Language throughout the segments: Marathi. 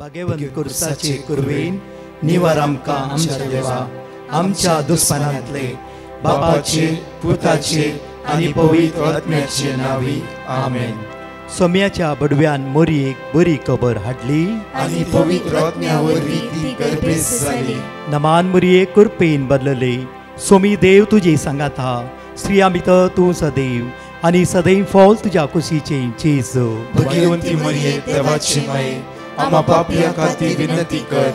भगवंत कुर्साचे कुरवेन निवार आमकां आमच्या देवा आमच्या दुस्मनांतले बापाचे पुताचे आनी पवित्र आत्म्याचे नावी आमेन. सोम्याच्या बडव्यान मोरयेक बरी खबर हाडली आनी पवित्र आत्म्या वरवीं ती गर्भेस जाली. नमान मोरये कुरपेन बदलले. सोमी देव तुजे सांगात हा. स्त्रिया भितर तूं सदैव आनी सदैव फॉल तुज्या कुशीचे चेज. भगवंती मरिये देवाची माये आम्हा पापियां खातीर विनंती कर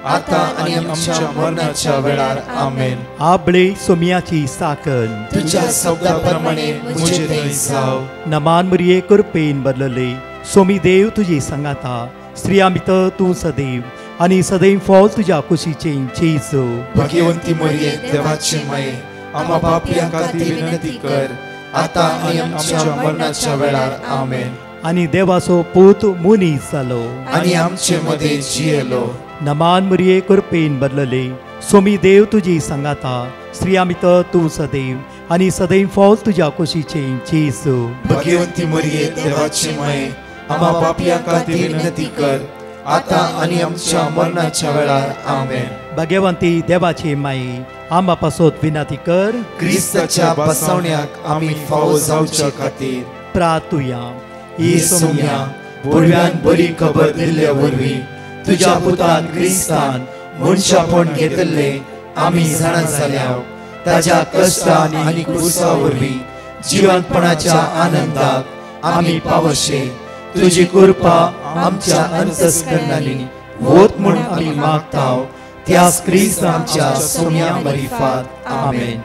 आता आनी आमच्या मरणाच्या वेळार आमेन. आबळे सोम्याची साकन तुझ्या शब्दा प्रमाणे मुझे थंय जाव. नमान मोरये कुरपेन बदलले. सोमी देव तुजे सांगात हा. स्त्रिया भितर तूं सदैव आनी सदैव फॉल तुज्या कुशीचे चेज. भगवंती मरिये देवाची माये आम्हा पापियां खातीर विनंती कर आता आनी आमच्या मरणाच्या वेळार आमेन. आनी देवाचो पूत मुनीस जालो आनी आमचे मदे जियेलो. नमान मोरये कुरपेन बदलले. सोमी देव तुजी सांगात हा. स्त्रिया भितर तूं सदैव आनी सदैव फॉल तुज्या कुशीचे चेज. भगवंती मरिये देवाची माये आम्हा पापियां खातीर विनंती कर आता आनी आमच्या मरणाच्या वेळार आमेन. भगवंती देवाचे माये आम्हा पासत विनंती कर. क्रिस्ताच्या बसवण्याक आमी फावो जावच्या खातीर प्रार्थुया. ही सोम्या बडव्यान बरी खबर दिल्ल्या वरवीं तुज्या पुतान क्रिस्तान मनशापण घेतले आमी जाणा जाल्या. ताज्या कश्टान आनी क्रुसा वरवीं जिवंतपणाच्या आनंदाक आमी पावशे. तुजी कृपा आमच्या अंतस्करणांनी वोत म्हूण आमी मागताव. त्याच क्रिस्त आमच्या सोम्या मरिफात आमेन.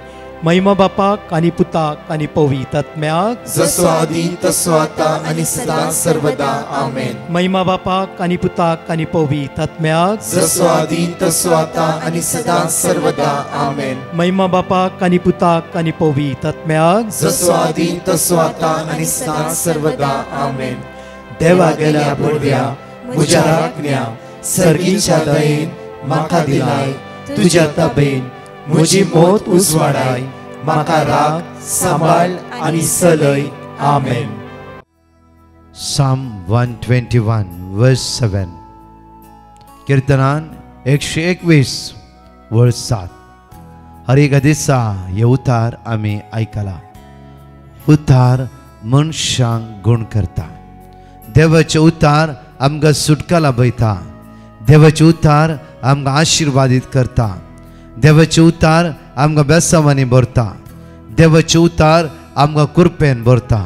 महिमा बापाक आनी पुताक आनी पवित्र आत्म्याक जसो आदी तसो आता आनी सदां सर्वदा आमेन. महिमा बापाक आनी पुताक आनी पवित्र आत्म्याक जसो आदी तसो आता आनी सदां सर्वदा आमेन. महिमा बापाक आनी पुताक आनी पवित्र आत्म्याक जसो आदी तसो आता आनी सदां सर्वदा आमेन. देवा गेल्या बडव्या म्हज्या राखण्या सर्गीच्या दयेन म्हाका दिलाय. तुज्या तबेन म्हजी मोत उजवाडाय. म्हाका राख सांबाळ आनी चलय. आमेन. Psalm 121 verse 7. कीर्तनान 121 verse 7. हर एका दिसा हे उतार आमी आयकला. उतार मनशांक गुण करता. देवाचे उतार आमकां सुटका लाभयता. देवाचे उतार आमकां आशिर्वादीत करता. देवाचे उतार आमकां बेसावांनी भरता. देवाचे उतार आमकां कृपेन भरता.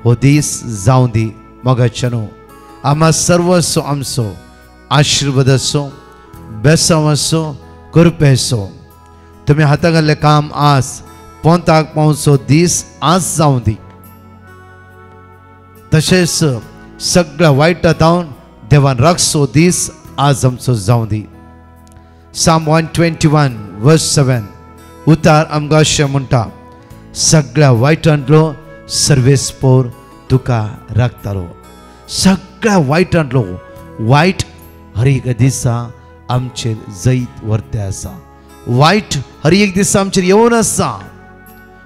हो दीस जावं दी मोगाचेनो आम्हा सर्वस्व आमचो आशिर्वाद असो बेसांव असो कृपे असो. तुमी हाता घाल्लें काम आज पोंताक पावचो दीस आज जावं दी. तशेंच सगळ्या वायटांतावन देवान राखचो दीस आज आमचो जावं दी. Psalm 121 verse 7. उतार आमकां अशें म्हणटा. सगळ्या वायटांतलो सर्वेस्पोर तुका राखतालो. सगळ्या वायटांतलो वायट हर एक दिसा आमचेर जैत वर्ते आसा. वायट हर एक दिसा आमचेर येवन आसा.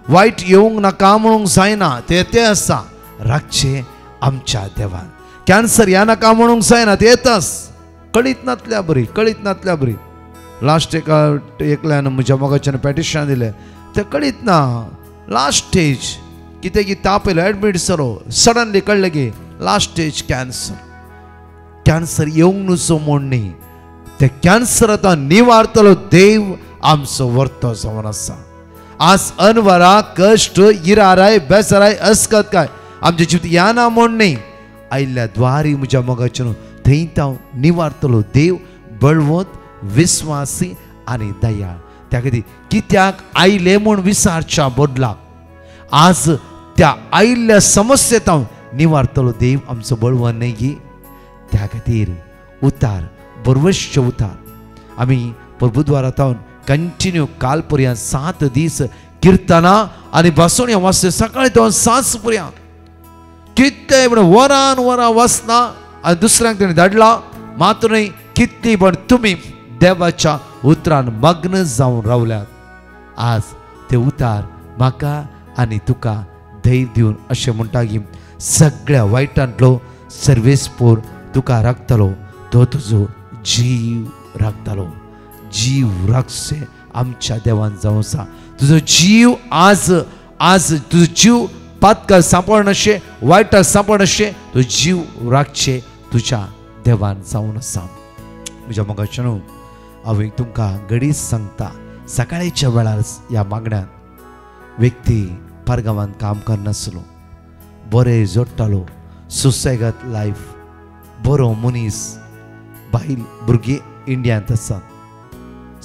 वायट येवंक नाका म्हणूंक जायना ते आसा. राखचे आमच्या देवान. कॅन्सर ह्या नाका म्हणूंक जायना ते येताच. कळीत नातल्या बरी. लास्ट एकल्यान म्हज्या मोगाच्यान पॅटिशन दिलें तें कळीत ना. लास्ट स्टेज कितें की ताप येयलो एडमीट जालो. सडनली कळ्ळें की लास्ट स्टेज कॅन्सर येवंक नुसो म्हूण न्ही. ते कॅन्सर आतां निवारतलो देव आमचो वर्तो जावन आसा. आज अनवरां कश्ट इराराय बेसाराय अस्कत काय आमचे जिवीत याना म्हूण न्ही. आयिल्ल्या द्वारी म्हज्या मोगाच्यान थंय हांव निवारतलो देव बळवंत विश्वासी आनी दयाळ. त्या खातीर कित्याक आयले म्हूण विचारच्या बदला आज त्या आयिल्ल्या समस्येत हांव निवारतलो देव आमचो बळवंत न्ही. त्या खातीर उतार बरवश्य उतार आमी प्रभुद्वारांतावन कंटिन्यू काल पर्यंत 7 दीस कीर्तनां आनी बसोण्या वाचले. सकाळी तो सांज पर्यंत कितले पण वरान वचना आनी दुसऱ्यांक तेणें धाडला मात्र न्ही कितली पण तुमी देवाच्या उतरान मग्न जावन रावल्यात. आज ते उतार म्हाका आनी तुका धैर्य दिवन अशें म्हणटा की सगळ्या वायटांतलो सर्वेस्पोर तुका राखतलो. तो तुजो जीव राखतालो. जीव राखचे आमच्या देवान जावं आसा. तुजो जीव आज तुजो जीव पातकाल सांपडनाशे, वायटाक सांपडनाशे, तो जीव राखचे तुझ्या देवान जावन आसा. म्हज्या मोगाच्यानो हांवें तुमकां घडीच सांगता, सकाळीच्या वेळार ह्या मागण्यान व्यक्ती पारगांवांत काम करनासलो, बरें जोडटालो, सुसेगाद लायफ, बरो मनीस, बायल भुरगीं इंडियांत आसात.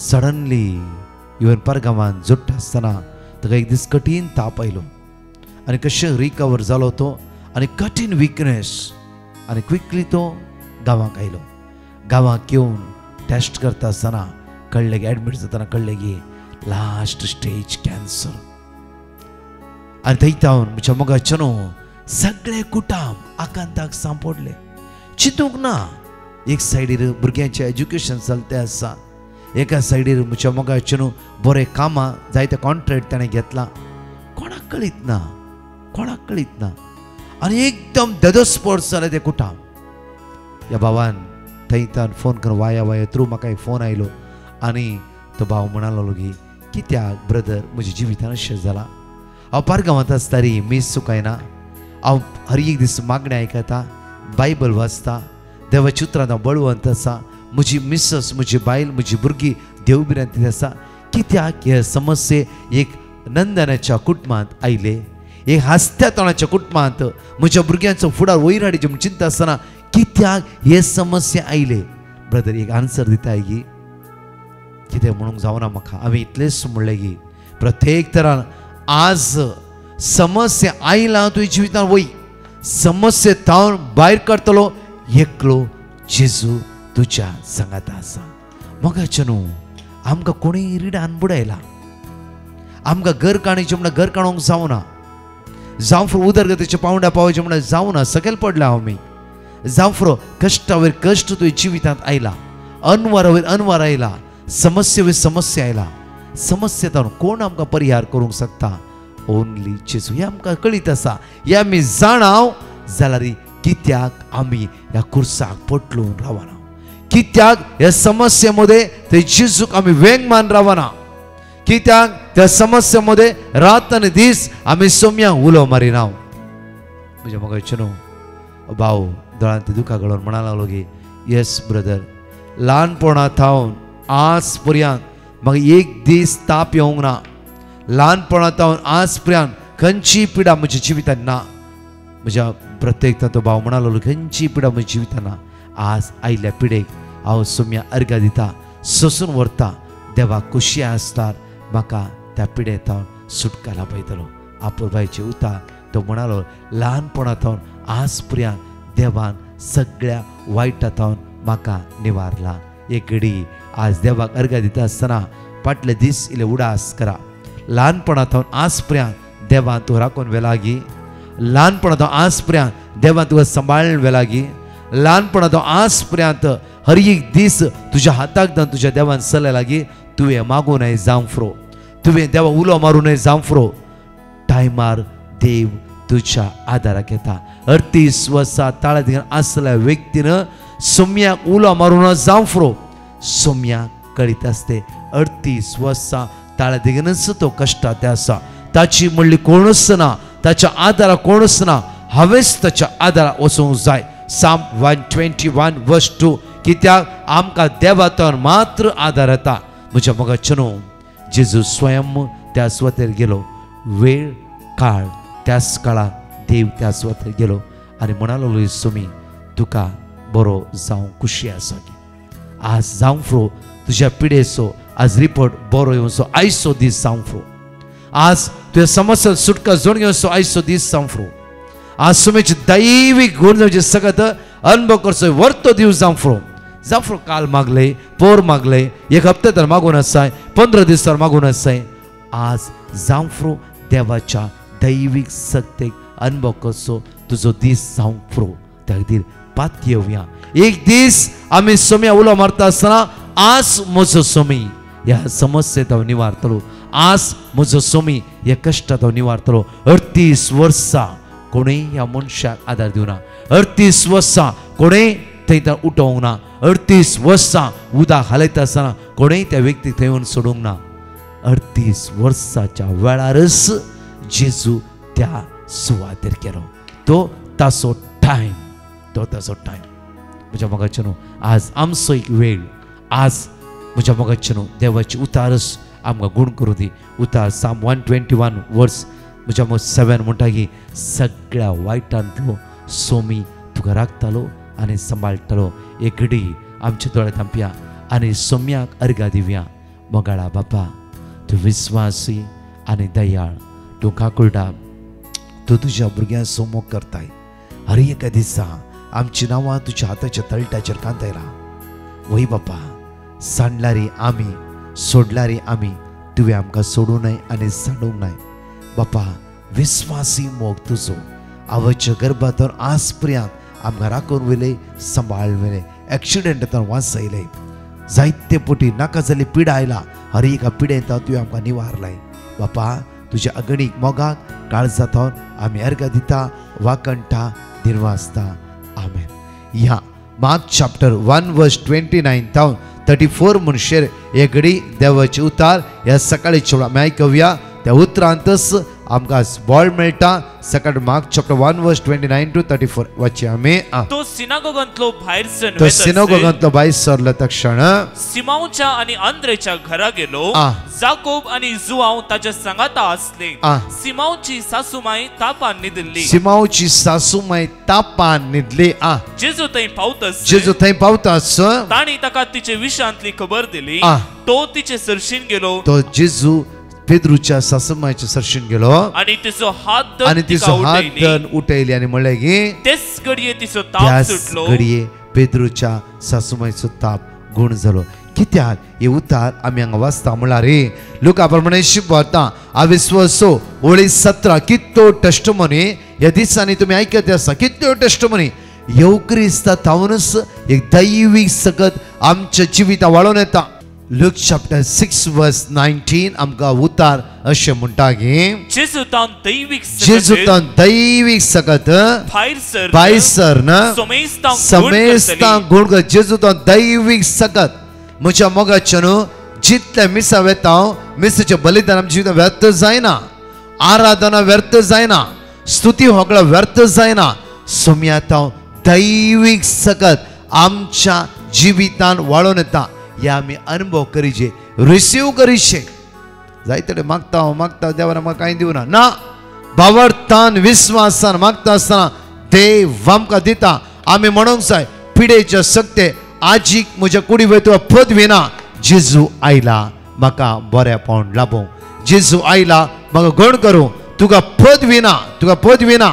सडनली इवन पारगांवांत जोडटा आसतना ताका एक दीस कठीण ताप आयलो आनी कशें रिकवर जालो तो, आनी कठीण विकनेस, आनी क्विकली तो गांवांक आयलो. गांवांक येवन टेस्ट करता आसतना कळ्ळें की एडमीट जातना कळ्ळें की लास्ट स्टेज कॅन्सर. आनी थंयतावन म्हज्या मोगाच्यानो सगळे कुटाम आकांताक सांपडले. चिंतूंक ना, एक सायडीर भुरग्यांचें एज्युकेशन चलतें आसा, एका सायडीर म्हज्या मोगाच्यानो बरें कामां जायते कॉन्ट्रॅक्ट ताणें घेतला. कोणाक कळीत ना, कोणाक कळीत ना. आनी एकदम देदोस्पोर्ट जालें तें कुटाम. ह्या भावान थंयतान फोन करून वाया थ्रू म्हाका एक फोन आयलो आनी तो भाव म्हणलो की कित्याक ब्रदर म्हज्या जिवितान अशें जालां. हांव पारगांवांत आसतारी मीस चुकायना, हांव हर एक दीस मागणें आयकता, बायबल वाचता, देवाच्या उतरांत हांव बळवंत आसा. म्हजी मिसस, म्हजी बायल, म्हजी भुरगीं देव भिरांतीत आसा. कित्याक हे समस्ये एक नंदनाच्या कुटुंबांत आयले, एक हास्त्या तोंडाच्या कुटुंबांत म्हज्या भुरग्यांचो फुडार वयर हाडची म्हूण चिंता आसतना कित्याक हे समस्ये आयले. ब्रदर एक आन्सर दिता की कितें म्हणूंक जावना म्हाका. हांवें इतलेंच म्हणलें की प्रत्येक तरान आज समस्या आयला तुवें जिवितांत वय, समस्ये तावन भायर काडटलो एकलो जेजू तुज्या सांगात आसा. मोगाच्या न्हू, आमकां कोणीय रिडान बुडयला, आमकां घर काणीचें म्हणल्यार घर काडूंक जावना, जावं फुरो उदरगतीच्या पावंड्या पावचे म्हणल्यार जावना, सकयल पडला आमी. जावं फुरो कश्टा वयर कश्ट तुवें जिवितांत आयला, अनवर वयर अनवर आयला, समस्या वयर समस्या आयला. समस्या तावन कोण आमकां परिहार करूंक शकता? ओन्ली जेजू. हे आमकां कळीत आसा, हे आमी जाणाव जाल्यार कित्याक आमी ह्या कुर्साक पटलून रावना, कित्याक ह्या समस्येमध्ये ते जेजूक आमी वेंगमान रावना, कित्याक त्या समस्येमध्ये रात आनी दीस आमी सोम्यांक उलो मारिना. म्हज्या मोगाचें न्हू भाव दोळ्यांत दुखां घालून म्हणा लागलो की येस ब्रदर, ल्हानपणा थावन आज पर्यंत म्हाका एक दीस ताप येवंक ना, ल्हानपणा थावन आज पर्यंत खंयची पिडा म्हज्या जिवितांत ना. म्हज्या प्रत्येक तो भाव म्हणा लागलो खंयची पिडा म्हज्या जिवितांत ना. आज आयल्या पिडेक हांव सोम्या अर्घ दिता, सोसून व्हरता. देवाक खुशी आसल्यार म्हाका त्या पिडेतावन सुटका लाभयतलो. आपुरबायचे उतार तो म्हणालो ल्हानपणांतावन आज पर्यंत देवान सगळ्या वायटांतावन म्हाका निवारला. एक घडी आज देवाक अर्घ दिता आसतना फाटले दीस इल्ले उडास करा. ल्हानपणांतावन आज पर्यंत देवान तूं राखून वेलागी, ल्हानपणांतावन आज पर्यंत देवान तुका सांबाळून वेलागी, ल्हानपणांतावन आज पर्यंत हर एक दीस तुज्या हाताक जावन तुज्या देवान चले लागी. तुवें मागूं न्हय जावं फुरो, तुवें देवा उलो मारूं न्हय जावं फुरो, टायमार देव तुज्या आदाराक येता. 38 वर्सां ताळ्या दिगान आसल्या व्यक्तीन सोम्याक उलो मारून जावं फुरो, सोम्याक कळीत आसते 38 वर्सां ताळ्या दिगानच तो कश्टांत आसा. ताची म्हणली कोणूच ना, ताच्या आदाराक कोणूच ना, हांवेंच ताच्या आदाराक वचूंक जाय. साम 121 वर्स 2. कित्याक आमकां देवातान मात्र आदार येता. म्हज्या मोगाचें न्हू, जेजू स्वयं त्या सुवातेर गेलो, वेळ काळ त्याच काळात देव त्या सुवातेर गेलो आनी म्हणालो सोमी तुका बरो जावं खुशी आसा की आज जावं फुरो तुज्या पिडेचो आज रिपोर्ट बरो येवचो आयचो दीस जावं फुरो, आज तुज्या समस्या सुटका जोड घेवचो आयचो दीस जावं फुरो, आज सोमेची दैवीक गुण जावचे सगळ्यात अनुभव करचो वर्तो दिवस जावं फुरो. जावं फुरो काल मागले, पोर मागले, एक हप्ते तर मागून आसाय, 15 दीस तर मागून आसाय. आज जावं फुरो देवाच्या दैवीक सत्तेक अनुभव करचो तुजो दीस जावं फुरो. त्या खातीर पात येवया. एक दीस आमी सोम्या उलो मारता आसतना आज म्हजो सोमी ह्या समस्येत हांव निवारतलो, आज म्हजो सोमी ह्या कश्टांत हांव निवारतलो. 38 वर्सां कोणेय ह्या मनशाक आदार दिवना, 38 वर्सां कोणेय थंय उठोवंक ना, 38 वर्सां उदक हालयता आसतना कोणेय त्या व्यक्तीक थंय येवन सोडूंक ना. 38 वर्साच्या वेळारच जेजू त्या सुवातेर गेलो. तो तासो टायम म्हज्या मोगाचेनो आज आमचो एक वेळ, आज म्हज्या मोगाचेनो देवाची उतारस आमकां गुण करूं दी. उतार साम 121 वर्स म्हज्या मग 7 म्हणटा की सगळ्या वायटांतलो सोमी तुका राखतालो आनी सांबाळटलो. एक घडी आमचे दोळे धांपया आनी सोम्याक अर्घा दिवया. मोगाळा बापा, तूं विस्वासी आनी दयाळ, तूं काकुळटा, तूं तुज्या भुरग्यां सोमोग करताय. हर एका दिसा आमची नांवां तुज्या हाताच्या तळट्याचेर कांतयला. वय बापा, सांडल्यारी आमी, सोडल्यारी आमी, तुवें आमकां सोडूं न्हय आनी सांडूंक न्हय. बापा, विस्वासी मोग तुजो आवयच्या गर्भांतून आज पर्यंत आमकां राखून वयले, सांबाळ वयले, एक्सिडेंटांतून वाचयले. जायते पोटी नाका जाल्ली पिडा आयला, हर एका पिडेंत तुवें आमकां निवारलाय. बापा, तुज्या अगणीक मोगाक काळजांतून आमी अर्घ दिता, वाकणटा, दिनवासता. आमेन. ह्या मार्क चॅप्टर 1 वर्स 29 तावन 34 म्हणशेर एक घडी देवाचे उतार ह्या सकाळीच्या वेळार आयकूया. त्या उतरांतच आमकां बॉल मेळटा. सकाळ मार्क चॅप्टर 1 वर्स 29 to 34 वाची आमी. तो सिनागोगांतलो भायर सरलो तक्षण सिमोनच्या आनी आंद्रेच्या घरा गेलो. जाकोब आनी जुआंव ताच्या सांगाता आसले. सिमोनची सासूमाय तापान न्हिदली. जेजू थंय पावताच ताणी ताका तिचे विशयांतली खबर दिली. तो तिचे सरशीन गेलो. तो जेजू पेद्रूच्या सासूमायच्या सरशीन गेलो आणि तिचो हात उठयली आनी म्हणलें की तेच घडये तिचो ताप सुटलो. घडये पेद्रूच्या सासूमायचो ताप गुण जालो. कित्याक हे उतार आमी हांगा वाचता म्हळ्यार लुका प्रमाणे शिकवता अविश्वासो ओळी 17 कितो टेस्टमनी ह्या दिसांनी तुमी आयकत आसा. कितो टेस्टमनी येव क्रिस्तांत तावनच एक दैवीक सकत आमच्या जिवितां वाळून येता. Luke chapter 6 verse 19 आमकां उतार अशें म्हणटा की जेजूतान दैवीक सकत भायर सरन समेस्तां गुण कर. जेजूतान दैवीक सकत म्हज्या मोगाचेनो जितले मिसा वेता मिसाचें बलिदान आमच्या जिवितांत व्यर्थ जायना, आराधना व्यर्थ जायना, स्तुती होगळा व्यर्थ जायना. सोम्यात दैवीक सकत आमच्या जिवितांत वाळून येता. हे आमी अनुभव करीचे, रिसीव करीचे. जायते मागता देवान म्हाका कांय दिवना ना. भावार्थान विस्वासान मागता आसतना देव आमकां दिता. आमी म्हणूंक जाय पिडेच्या सक्ते आजीक म्हज्या कुडी वयता पद विना. जेजू आयला म्हाका बरेपण लाभूंक, जेजू आयला म्हाका गण करूं. तुका पद विना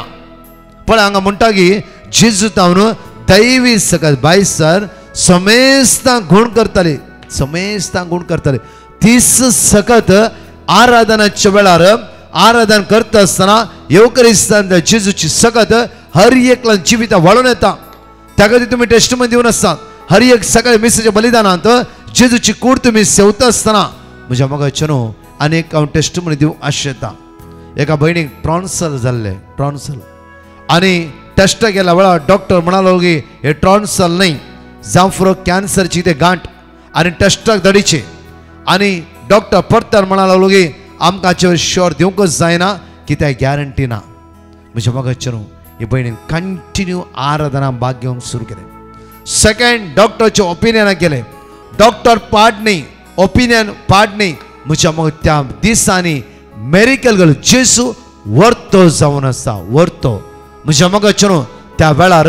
पण हांगा म्हणटा की जेजू तावन दैवी सकत भायर सर समेस्तां गुण करताले. तीस सकत आराधनाच्या वेळार आराधन करता आसतना येवक्रिस्तान जेजूची सकत हर एकल्या जिवितां वाळून येता. त्या खातीर तुमी टेस्टमनी दिवन आसतात. हर एक सकाळी मिसाच्या बलिदानांत जेजूची कूड तुमी सेवता आसतना म्हज्या मोगाचेनो आनीक हांव टेस्टमनी दिवंक आशेता. एका भयणीक ट्रॉन्सल जाल्ले आनी टेस्ट केल्या वेळार डॉक्टर म्हणालो की हे ट्रॉन्सल न्हय, जावं फुरो कॅन्सरची ते गांठ आनी टेस्टाक धाडिचे. आनी डॉक्टर परतर म्हणा लागलो की आमकां हाचेर श्योर दिवंकच जायना, कित्याक गॅरंटी ना. म्हज्या मोगाचेनो हे भयणीन कंटिन्यू आराधना भाग घेवंक सुरू केलें. सेकंड डॉक्टरचे ओपिनियनाक गेले. डॉक्टर पाड न्ही, ओपिनियन पाड न्ही. म्हज्या मोग त्या दिसांनी मेरिकल गेलो. जेजू वर्तो जावन आसा, वर्तो. म्हज्या मोगाचेनो त्या वेळार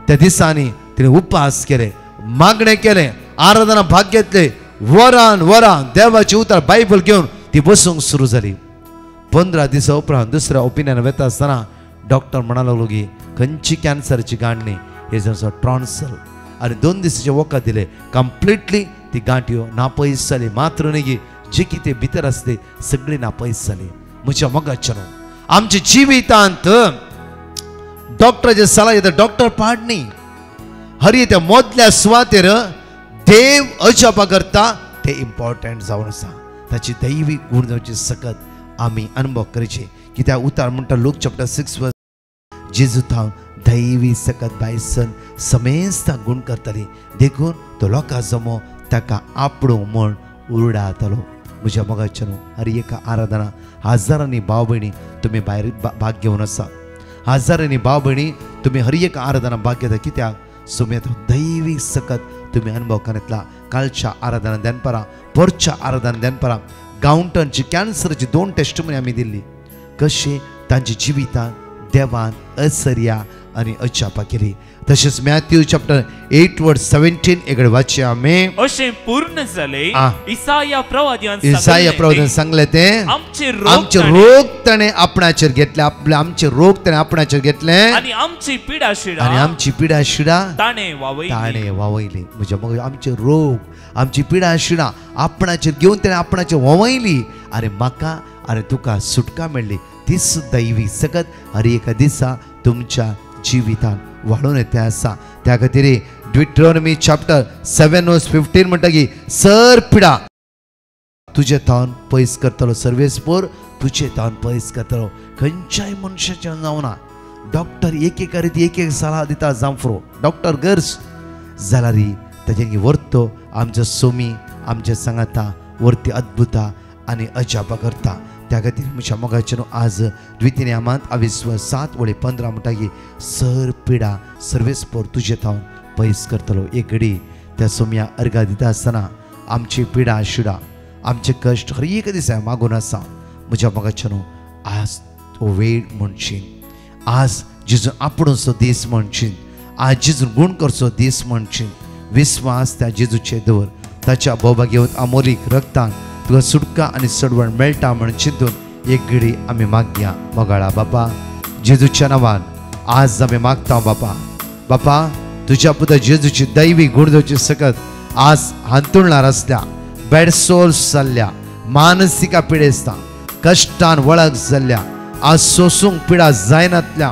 त्या दिसांनी तिने उपास केले, मागणे केले, आराधना भाग घेतले. वरान देवाची उतार बायबल घेवन ती बसूंक सुरू जाली. 15 दिसा उपरांत दुसऱ्या ओपिनियन वेता आसतना डॉक्टर म्हणा लागलो की खंयची कॅन्सरची गांठ न्ही, हे जसो ट्रॉन्सल. आनी 2 दिसाचे वखद दिले. कंप्लिटली ती गांठ्यो नापयस जाली. मात्र न्ही की जी कितें भितर आसली सगळी नापयस जाली. म्हज्या मोगाचेनो आमच्या जिवितांत डॉक्टराचे सल्ला येता. डॉक्टर पाड न्ही, हरी त्या मोदल्या सुवातेर देव अजापा करता ते इम्पॉर्टंट जावन आसा. ताची दैवी गुण जावची सकत आमी अनुभव करचे. कित्याक उतार म्हणटा लूक चॅप्टर 6 वर्स जेजूता दैवी सकत बायसन समेस्ता गुण करतली देखून तो लोकां जमो ताका आपणो म्हण उरडातलो. म्हज्या मोगाच्या न्हू हर एका आराधना हजारांनी भाव भयणी तुमी भायर भाग घेवन आसा. हजारांनी भाव भयणी तुमी हर एक आराधना भाग घेता. कित्याक सुमेत दैवी सकत तुमी अनुभव करितला. कालच्या आराधना दनपारां परच्या आराधना दनपारां गांवटनची कॅन्सरची 2 टेस्टमनी आमी दिल्ली. कशें तांची जिवितान देवान असर्या आनी अजापा केली. तशेंच मॅथ्यू चॅप्टर 8:17 एकडे वाचया आमी. अशें पूर्ण जाले इसाया प्रवाद्यान सांगले ते आमचे रोग ताणे आपणाचेर घेतले. आमचे रोग ताणे आपणाचेर घेतले आनी आमची पिडा शिडा ताणे वावयली. म्हणजे मग आमचे रोग आमची पिडा शिडा आपणाचेर घेवन ताणे आपणाचेर ववयली आनी म्हाका आनी तुका सुटका मेळ्ळी. तीच दैवी सकत हर एका दिसा तुमच्या जिवितान वाडून येते आसा. त्या खातीर ड्युटरॉनॉमी चॅप्टर 7:15 म्हणटा की सर पिडा तुजे तावन पयस करतलो. सर्वेस्पोर तुजे तावन पयस करतलो. खंयच्याय मनशाचे जावना. डॉक्टर एक रिती एक सलाह दिता जांफ्रो डॉक्टर गर्स जाल्यार ताजे वर्तो आमच्या सोमी आमच्या सांगाता वर्ती अद्भुता आनी अजापा करता. त्या खातीर म्हज्या मोगाचे आज द्वितीयनामांत 7:15 म्हणटा की सर पिडा सर्वेस्पोर तुजे तावन पयस करतलो. एक घडी त्या सोम्या अर्घा दिता आसतना आमची पिडा शिडा आमचे कश्ट हर एक दिसा मागून आसा. म्हज्या मोगाचे आज तो वेळ म्हणशीन. आज जेजून आपणोचो दीस म्हणशीन. आज जेजून गुण करचो दीस म्हणशीन. विस्वास त्या जेजूचे दवर. ताच्या बोबा घेवन अमोलीक रक्तान तुका सुटका आनी सडवण मेळटा म्हण चिंतून एक घडी आमी मागया. मोगाळा बापा जेजूच्या नांवान आज आमी मागता बापा तुज्या पुता जेजूची दैवी गुणदोची सकत आज हांतुरणार आसल्या बेडसोल्स जाल्ल्या मानसिका पिडेस्ता कश्टान वळख जाल्ल्या आज सोसूंक पिडा जायनातल्या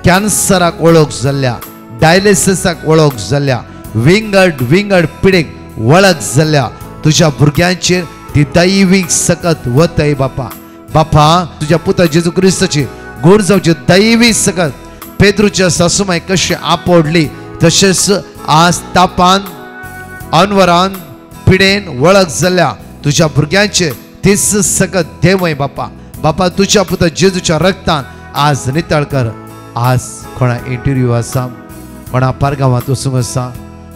कॅन्सराक वळख जाल्ल्या डायलिसिसाक वळख जाल्ल्या विंगड पिडेक वळख जाल्ल्या तुज्या भुरग्यांचेर ती दैवीक सकत वतय बापा तुझ्या पुता जेजू क्रिस्ताची गुण जावची दैवी सकत पेद्रूच्या सासूमाय कशी आपडली तशेंच आज तापान अनवरान पिडेन वळख जाल्ल्या तुझ्या भुरग्यांचे तीच सकत देवय बापा तुझ्या पुता जेजूच्या रक्तान आज नितळ कर. आज कोणा इंटरव्यू आसा कोणा पारगांवांत वचूंक आसा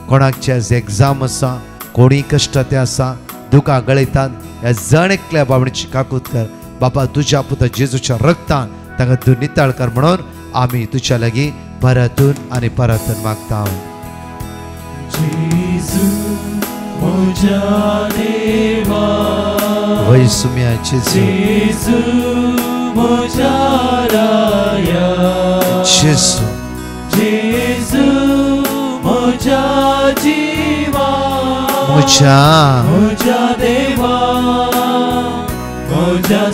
कोणाचे एग्जाम आसा कोणी कश्ट ते आसा दुखा गळयतात ह्या जण एकल्या बाबडीची काकूत कर बापा तुझ्या पुता जेजूच्या रक्तान ताका तूं नितळ कर म्हणून आमी तुझ्या लागीं परतून आनी परतून मागता. वय सुम्या जेजू मोजा देवा मोजा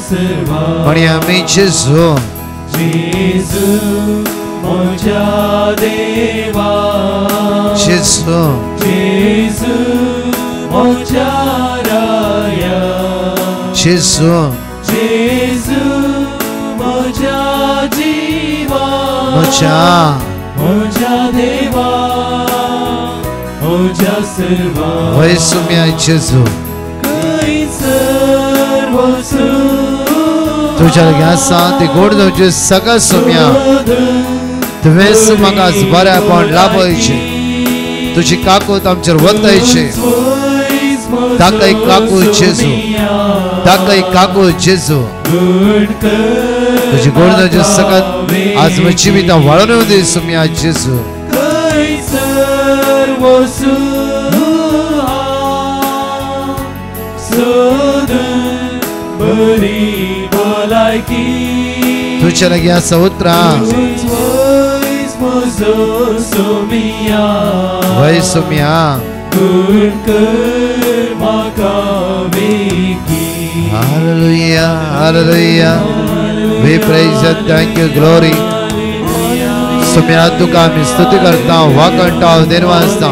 सर्वा म्हणया मी जेजू मोजा देवा जेजू मोजा राया जेजू मोजा जीवा मोजा देवा मोजा सर्वा वय सुम्या जेजू तुझ्या लागीं आसा ती गोड जावची सगळं सुम्या तुवेंच म्हाका बऱ्यापण लाभयची तुजी काकूत आमचेर वतयची ताकय काकू जेजू तुजी गोड जावची सकत आज म्हज्या जिवितांत वाळून येवं दी सुम्या जेजू तुझ्या लागीं आसा उतरां वय सुम्या Hallelujah, hallelujah. We praise and thank you, glory. सुम्या तुका आमी स्तुती करता वाकणटा देवास्ता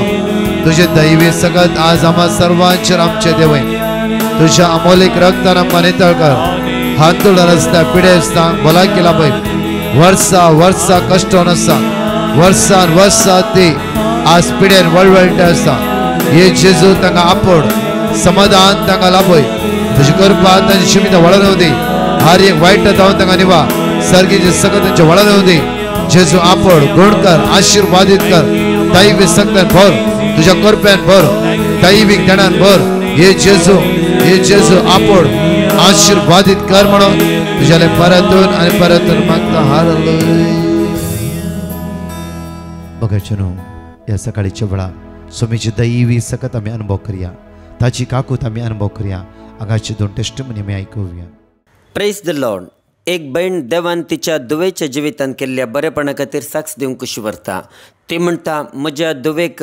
तुझे दैवी सकत आज आम्हा सर्वांचेर आमचे देवय तुझ्या अमोलीक रक्तान आमकां नितळ कर हातूळ रस्त्या पिडे आसता भला केला पळय वर्सा वर्सा कष्ट आसा वर्सान वर्सा ती आज पिढ्यान वळवळटा आसा हे जेजू तांकां आपड समाधान तांकां लाभय तुजी कृपा तांची शिमिता वळोवन दी हर एक वाईट जावन तांकां निवा सर्गीचे सगळं तांचे वळोवन दी जेजू आपड गुण कर आशीर्वादित कर दैवी शक्तीन भर तुझ्या कृपेन भर दैविक ज्ञानान भर हे जेजू आपड आशीर्वादित कर म्हणून तुझ्याले परतून आणि परतून मागता हालेलुया बघाचनो या सकाळीच्या वेळा स्वामीची दैवी सकत आम्ही अनुभव करूया ताची काकूत आम्ही अनुभव करूया आगाची 2 टेस्टिमनी आम्ही ऐकूया. Praise the Lord. एक बहीण देवान तिच्या दुवेच्या जिवितान केल्ल्या बरेपणा खातीर साक्ष दिवंक खुशी व्हरता. ती म्हणटा म्हज्या दुवेक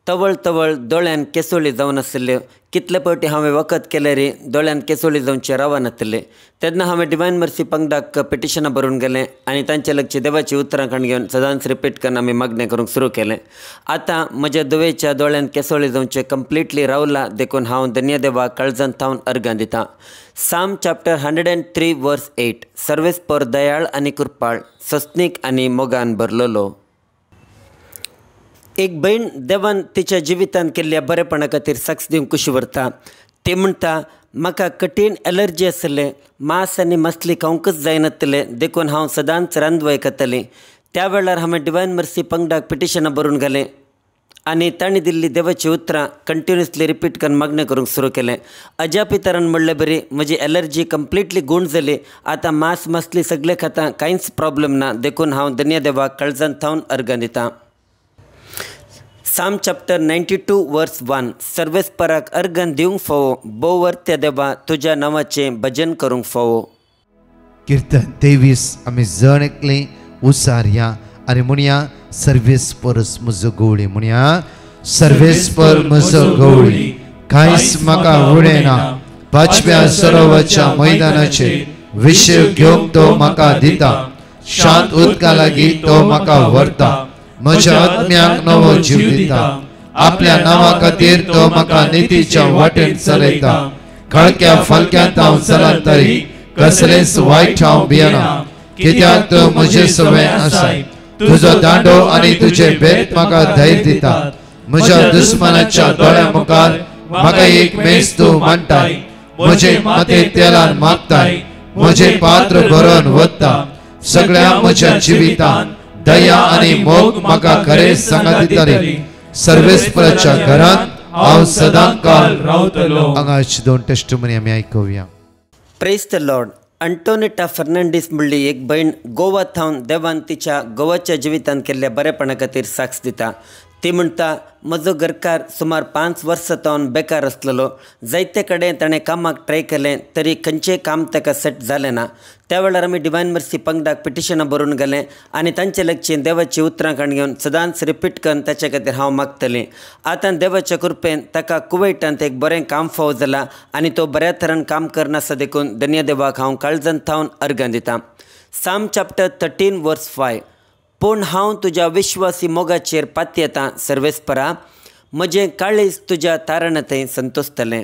तवळ तवळ दोळ्यान केसोळी जावन आसल्यो. कितले फावटी हांवें वखद केले रे दोळ्यान केसोळी जावचे रावनासले. तेन्ना हांवें डिवायन मर्सी पंगडाक पिटिशनां बरोवन गेलें आनी तांचे लक्ष देवाची उतरां काण घेवन सदांच रिपीट करून आमी मागणें करूंक सुरू केलें. आतां म्हज्या दुवेच्या दोळ्यान केसोळी जावचे कंप्लिटली रावला देखून हांव धन्य देवाक काळजांत थावन अर्गां दितां. साम चॅप्टर 103 वर्स 8. सर्वेस्पर दयाळ आनी कृपाळ सस्नीक आनी मोगान भरलेलो. एक बहीण देवान तिच्या जिवितान केल्ल्या बरेपणा खातीर साक्ष दिवंक खुशी व्हरता. ती म्हणटा म्हाका कठीण एलर्जी आसले. मांस आनी मसली खावंकच जायनासले देखून हांव सदांच रांदवय खातालें. त्या वेळार हांवें डिवायन मर्सी पंगडाक पिटिशनां बरोवन घालें आनी तांणी दिल्ली देवाची उतरां कंटिन्युअसली रिपीट करून मागणें करूंक सुरू केलें. अजापी तरान म्हणलें बरी म्हजी एलर्जी कंप्लिटली गूण जाली. आतां मांस मसली सगळें खातां कांयच प्रॉब्लेम ना देखून हांव धन्य देवाक काळजांत थावन अर्गां दितां. साम चॅप्टर 92 वर्स 1. सर्वेस्पराक अर्गां दिवंक फावो बोवर्त्या देवा तुज्या नांवाचें भजन करूंक फावो. कीर्तन 23 आमी जण एकली उसारया आनी म्हणया सर्वेस्परस म्हजो गवळी म्हणया सर्वेस्पर म्हजो गवळी कांयच म्हाका उणेना. पाचव्या सरोवराच्या मैदानाचेर विशय घेवंक तो म्हाका दिता. शांत उदका लागीं तो म्हाका व्हरता. म्हज्या आत्म्याक नवो जीव दिता. आपल्या नांवा खातीर तो म्हाका नितीच्या वाटेन चलयता. कळक्या फलक्यांत हांव चलत तरी कसलेंच वायट हांव भियेना. कित्याक तो म्हजे सवय आसाय. तुजो दांडो आनी तुजे भेट म्हाका धैर्य दितात. म्हज्या दुस्मनाच्या दोळ्या मुखार म्हाका एक मेज तूं मांडटाय. म्हजे माथे तेलान मागताय. म्हजे पात्र भरून वता. सगळ्या म्हज्या जिवितान दया आनी मोग म्हाका खरें सांगात दिताली. सर्वेस्पराच्या घरांत हांव सदां काळ रावतलो. हांगाची 2 टेस्टिमनी आमी आयकुया. Praise the Lord. Antonetta Fernandes म्हणली एक बहीण गोवा थावन देवान तिच्या गोवाच्या जिवितान केल्ल्या बरेपणा खातीर साक्ष दिता. ती म्हणटा म्हजो घरकार सुमार 5 वर्सां थावन बेकार आसलेलो. जायते कडेन ताणें कामाक ट्राय केलें तरी खंयचेंय काम ताका सेट जालें ना. त्या वेळार आमी डिवायन मर्सी पंगडाक पिटिशनां बरोवन गेलें आनी तांचे लागचीं देवाची उतरां काण घेवन सदांच रिपीट करून ताचे खातीर हांव मागतलें. आतां देवाच्या कृपेन ताका कुवैटांत एक बरें काम फावो जालां आनी तो बऱ्या तरेन काम करनासा देखून धन्य देवाक हांव काळजांत थावन अर्गां दितां. साम चॅप्टर 13 वर्स 5. पूण हांव तुज्या विश्वासी मोगाचेर पाती येतां सर्वेस्परा. म्हजें काळीज तुज्या तारणतें संतोसतलें.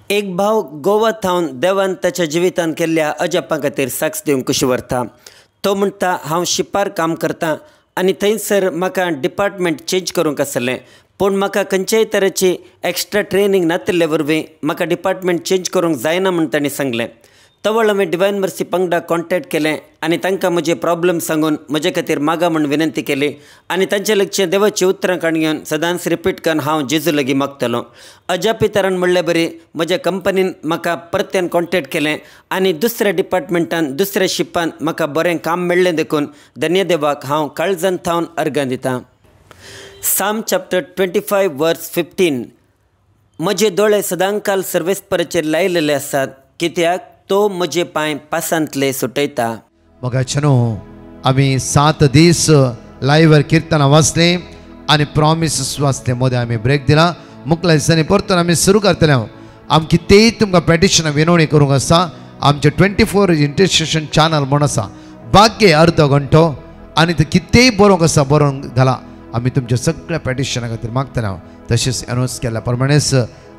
एक भाव गोवा थावन देवान ताच्या जिवितान केल्ल्या अजापां खातीर साक्ष दिवंक खुशी व्हरता. तो म्हणटा हांव शिपार काम करतां आनी थंयसर म्हाका डिपार्टमेंट चेंज करूंक आसलें. पूण म्हाका खंयच्याय तरेची एक्स्ट्रा ट्रेनींग नातिल्ले वरवीं म्हाका डिपार्टमेंट चेंज करूंक जायना म्हूण तांणी सांगलें. तवळ हांवें डिवायन मर्सी पंगडाक कॉन्टॅक्ट केलें आनी तांकां म्हजे प्रॉब्लेम सांगून म्हजे खातीर मागा म्हूण विनंती केली आनी तांचे लक्षें देवाची उतरां काण घेवन सदांच रिपीट करून हांव जेजू लागीं मागतलो. अजापी तरान म्हणलें बरी म्हज्या कंपनीन म्हाका परत्यान कॉन्टॅक्ट केलें आनी दुसऱ्या डिपार्टमेंटान दुसऱ्या शिपान म्हाका बरें काम मेळ्ळें देखून धन्य देवाक हांव काळजांत थावन अर्गां दितां. साम चॅप्टर 25 वर्स 15. म्हजे दोळे सदांकाल सर्वेस्पराचेर लायलेले आसात कित्याक तो म्हजे पांय पासांतले सुटयता. मोगाचनो आमी 7 दीस लायव्हर कीर्तनां वाचले आनी प्रॉमिसेस वाचले. मोदी आमी ब्रेक दिला. मुखल्या दिसांनी परतून आमी सुरू करतले. आमी कितेंय तुमकां पेटिशनां विनवणी करूंक आसा. आमचे 24 इंटरसेशन चॅनल म्हूण आसा. बाकी अर्दो घंटो आनी ते कितेंय बरोवंक आसा बरोवन घाला. आमी तुमच्या सगळ्या पेटिशनां खातीर मागतले. तशेंच अनाउन्स केल्या प्रमाणेच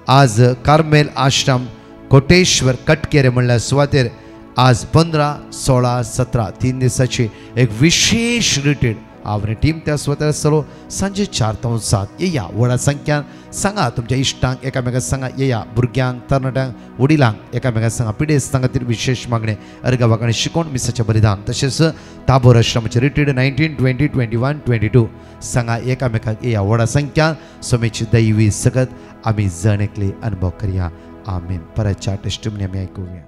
आज कार्मेल आश्रम कोटेश्वर कटकेरे म्हणल्यार सुवातेर आज 15, 16, 17 3 दिसाची एक विशेष रिट्रीट आवनी टीम त्या स्वतः सर्व सांजे 4 ते 7 येया व्हडा संख्यान सांगा तुमच्या इश्टांक एकामेकांक सांगा येया भुरग्यांक तरणाट्यांक वडिलांक एकामेकांक सांगा पिडेस्त सांगातीर विशेष मागणे अर्गावाक आनी शिकोण मिसाचें बलिदान तशेंच ताबोर आश्रमाचें रिट्रीट 19, 20, 21, 22 सांगा एकामेकांक येया व्हडा संख्यान सोमेची दैवी सगत आमी जण एकली अनुभव करया आमीन. परतच्या टेस्टिमनी आमी आयकुया.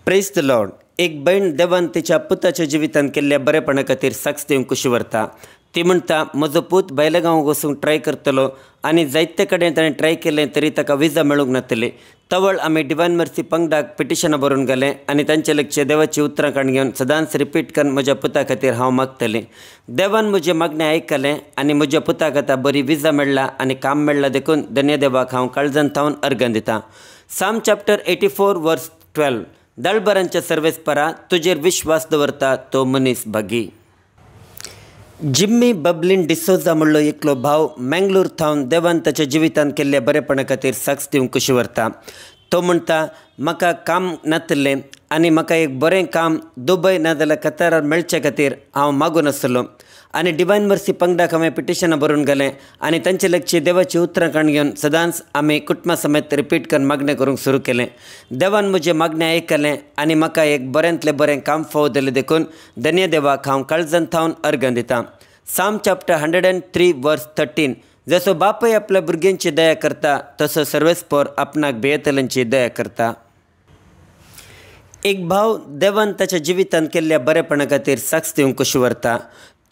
Praise the Lord. एक बहीण देवान तिच्या पुताच्या जिवितान केल्ल्या बरेपणा खातीर साक्ष दिवंक खुशी व्हरता. ती म्हणटा म्हजो पूत भायल्या गांवांक वचूंक ट्राय करतलो आनी जायते कडेन ताणें ट्राय केलें तरी ताका विजा मेळूंक नातली. तवळ आमी डिवायन मर्सी पंगडाक पिटिशनां बरोवन गेलें आनी तांचे लक्ष देवाची उतरां काण घेवन सदांच रिपीट करून म्हज्या पुता खातीर हांव मागतलें. देवान म्हजें मागणें आयकलें आनी म्हज्या पुताक आतां बरी विजा मेळ्ळा आनी काम मेळ्ळां देखून धन्य देवाक हांव काळजांत थावन अर्घ दितां. साम चॅप्टर 84 वर्स 12. दळबरांच्या सर्वेस्परा तुजेर विश्वास दवरता तो मनीस भागी. जिम्मी बबलिन डिसोजा म्हणलो एकलो भाव मँगलोर थावन देवान ताच्या जिवितान केल्ल्या बरेपणा खातीर साक्ष दिवंक खुशी व्हरता. तो म्हणटा म्हाका काम नातलें आनी म्हाका एक बरें काम दुबय नाजाल्यार कतारार मेळचे खातीर हांव मागून आसलो आनी डिवायन मर्सी पंगडाक हांवें पिटिशनां बरोवन गेलें आनी तांचे लक्ष्य देवाची उतरां काण घेवन सदांच आमी कुटुंबा समेत रिपीट करून मागणें करूंक सुरू केलें. देवान म्हजें मागणें आयकलें आनी म्हाका एक बऱ्यांतलें बरें काम फावो दिलें देखून धन्य देवाक हांव काळजांत थावन अर्घ दितां. साम चॅप्टर 103 वर्स 13. जसो बापूय आपल्या भुरग्यांची दया करता तसो सर्वेस्पर आपणाक बेयेतल्यांची दया करता. एक भाव देवान ताच्या जिवितान केल्ल्या बरेपणा खातीर साक्ष दिवंक खुशी व्हरता.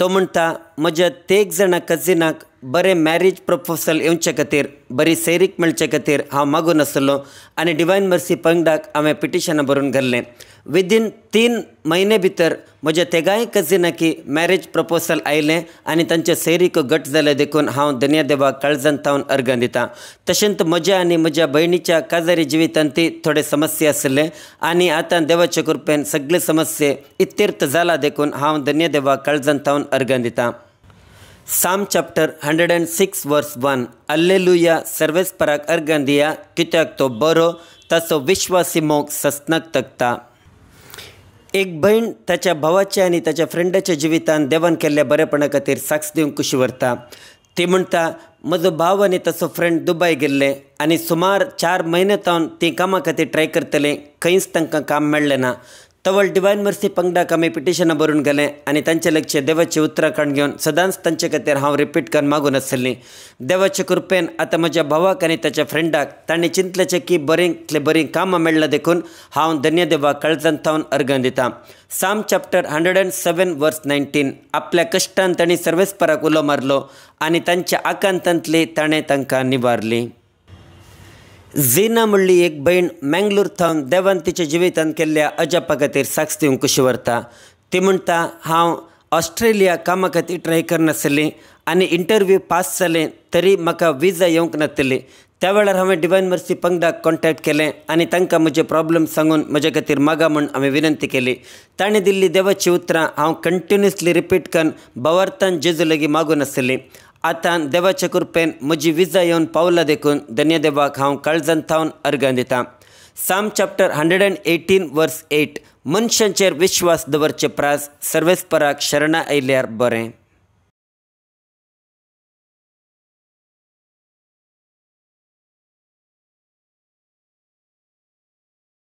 तो म्हणटा म्हज्या 3 जाणां कजिनाक बरें मॅरेज प्रपोजल येवचे खातीर बरी सैरीक मेळचे खातीर हांव मागून आसलो आनी डिवायन मर्सी पंगडाक हांवें पिटिशनां बरोवन घाल्लें. विदीन 3 म्हयने भितर म्हज्या तेगाय कजिनाकी मॅरेज प्रपोजल आयलें आनी तांचे सैरीक घट जाले देखून हांव धन्य देवाक काळजांत थावन अर्घ दितां. तशेंच म्हज्या आनी म्हज्या भयणीच्या काजारी जिवितांती थोडे समस्या आसले आनी आतां देवाचे कृपेन सगळे समस्ये इत्यर्थ जाला देखून हांव धन्य देवाक काळजांत थावन अर्घ दितां. साम चॅप्टर 106 वर्स 1. अल्लेलुया सर्वेस्पराक अर्घ दिया कित्याक तो बरो ताचो विश्वासी मोग सस्नक तगता. एक बहीण ताच्या भावाच्या आनी ताच्या फ्रेंडाच्या जिवितान देवान केल्ल्या बरेपणा खातीर साक्ष दिवंक खुशी व्हरता. ती म्हणटा म्हजो भाव आनी ताचो फ्रेंड दुबय गेल्ले आनी सुमार 4 म्हयने तावन ती कामा खातीर ट्राय करतले खंयच तांकां काम मेळ्ळें ना. तवळ डिवायन मर्सी पंगडाक आमी पिटिशनां बरोवन गेलें आनी तांचे लक्ष देवाची उतरां काण घेवन सदांच तांचे खातीर हांव रिपीट करून मागून आसलीं. देवाचे कृपेन आतां म्हज्या भावाक आनी ताच्या फ्रेंडाक तांणी चिंतलेचें की बरीं कामां मेळ्ळां देखून हांव धन्य देवाक काळजांत थावन अर्घ दितां. साम चॅप्टर 107 वर्स 19. आपल्या कश्टान तांणी सर्वेस्पराक उलो मारलो आनी तांच्या आकांतांतली ताणें तांकां निवारली. झीना म्हणली एक बहीण मँगलोर थावन देवान तिच्या जिवितान केल्ल्या अजापा खातीर साक्ष दिवंक खुशी व्हरता. ती म्हणटा हांव ऑस्ट्रेलिया कामा खातीर ट्राय करनासली आनी इंटरव्यू पास जालें तरी म्हाका विजा येवंक नातली. त्या वेळार हांवें डिवायन मर्सी पंगडाक कॉन्टॅक्ट केलें आनी तांकां म्हजे प्रॉब्लेम सांगून म्हजे खातीर मागा म्हूण हांवें विनंती केली. ताणें दिल्ली देवाची उतरां हांव कंटिन्युअसली रिपीट करून भवार्थान जेजू लागीं मागून आसली. आतां देवाच्या कृपेन म्हजी विजा येवन पावला देखून धन्य देवाक हांव काळजांत थावन अर्घ दितां. साम चॅप्टर 118 वर्स 8. मनशांचेर विश्वास दवरचे प्रास सर्वेस्पराक शरणां आयल्यार बरें.